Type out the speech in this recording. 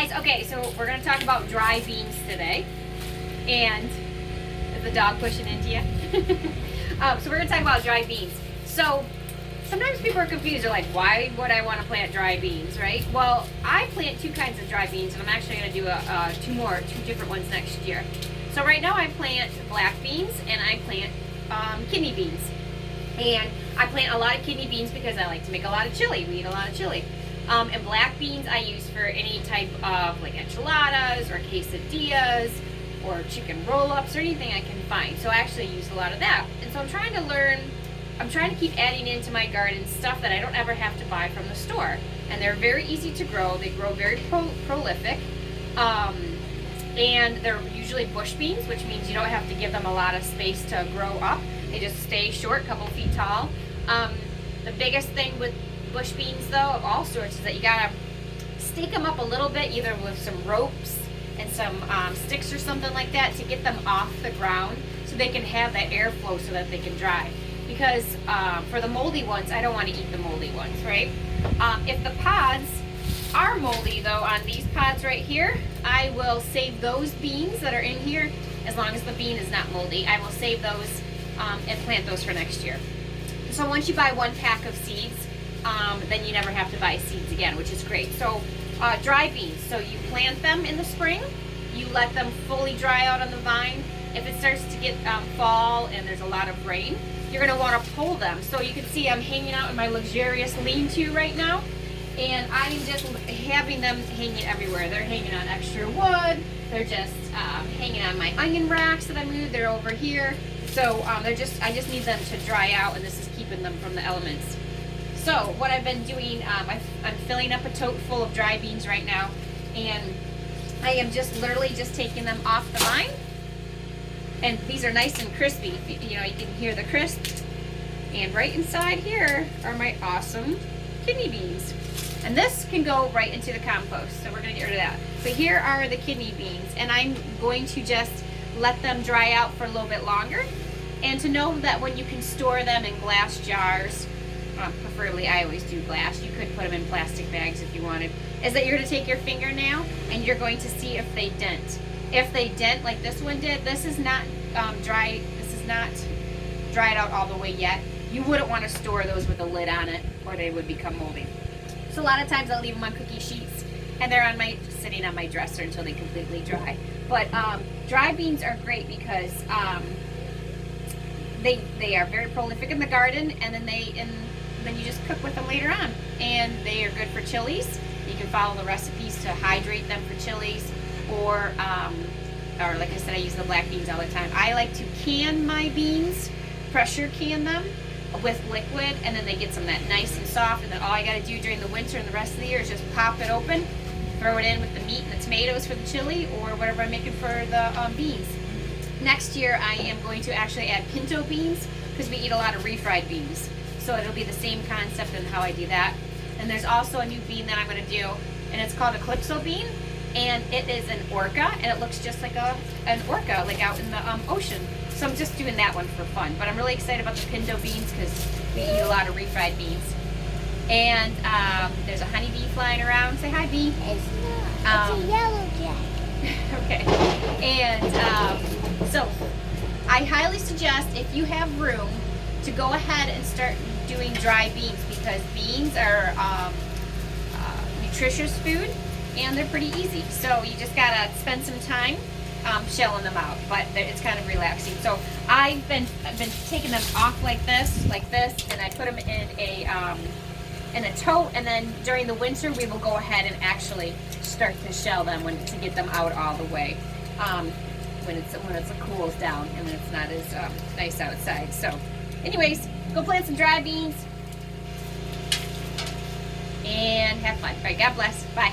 guys, okay, so we're going to talk about dry beans today. And is the dog pushing into you? So we're going to talk about dry beans. So sometimes people are confused. They're like, why would I want to plant dry beans, right? Well, I plant two kinds of dry beans, and I'm actually going to do two different ones next year. So right now I plant black beans and I plant kidney beans. And I plant a lot of kidney beans because I like to make a lot of chili. We eat a lot of chili. And black beans I use for any type of like enchiladas or quesadillas or chicken roll-ups or anything I can find. So I actually use a lot of that. And so I'm trying to keep adding into my garden stuff that I don't ever have to buy from the store. And they're very easy to grow. They grow very prolific. And they're usually bush beans, which means you don't have to give them a lot of space to grow up. They just stay short, a couple feet tall. The biggest thing with bush beans, though, of all sorts, is that you gotta stake them up a little bit, either with some ropes and some sticks or something like that, to get them off the ground so they can have that airflow so that they can dry. Because for the moldy ones, I don't want to eat the moldy ones, right? If the pods are moldy, though, on these pods right here, I will save those beans that are in here. As long as the bean is not moldy, I will save those and plant those for next year. So once you buy one pack of seeds, then you never have to buy seeds again, which is great. So dry beans, so you plant them in the spring, you let them fully dry out on the vine. If it starts to get fall and there's a lot of rain, you're going to want to pull them. So you can see I'm hanging out in my luxurious lean-to right now, and I'm just having them hanging everywhere. They're hanging on extra wood, they're just hanging on my onion racks that I moved, they're over here. So I just need them to dry out, and this is keeping them from the elements. So what I've been doing, I'm filling up a tote full of dry beans right now, and I am just literally just taking them off the vine. And these are nice and crispy. You know, you can hear the crisp. And right inside here are my awesome kidney beans. And this can go right into the compost, so we're going to get rid of that. But here are the kidney beans, and I'm going to just let them dry out for a little bit longer. And to know that when you can store them in glass jars, preferably I always do glass, you could put them in plastic bags if you wanted, is that you're going to take your fingernail and you're going to see if they dent. If they dent like this one did, this is not dry. This is not dried out all the way yet. You wouldn't want to store those with a lid on it, or they would become moldy. So a lot of times I'll leave them on cookie sheets, and they're sitting on my dresser until they completely dry. But dry beans are great because they are very prolific in the garden, and then you just cook with them later on, and they are good for chilies. You can follow the recipes to hydrate them for chilies. Or like I said, I use the black beans all the time. I like to can my beans, pressure can them with liquid, and then they get some that nice and soft, and then all I got to do during the winter and the rest of the year is just pop it open, throw it in with the meat and the tomatoes for the chili, or whatever I'm making for the beans. Next year I am going to actually add pinto beans, because we eat a lot of refried beans. So it'll be the same concept in how I do that. And there's also a new bean that I'm going to do, and it's called a calypso bean. And it is an orca, and it looks just like an orca, like out in the ocean. So I'm just doing that one for fun. But I'm really excited about the pinto beans because we eat a lot of refried beans. And there's a honeybee flying around. Say hi, bee. It's not. It's a yellow jacket. Okay. And so I highly suggest, if you have room, to go ahead and start doing dry beans, because beans are nutritious food. And they're pretty easy, so you just gotta spend some time shelling them out. But it's kind of relaxing. So I've been taking them off like this, and I put them in a tote. And then during the winter, we will go ahead and actually start to shell them to get them out all the way. When it cools down and when it's not as nice outside. So, anyways, go plant some dry beans and have fun. All right, God bless. Bye.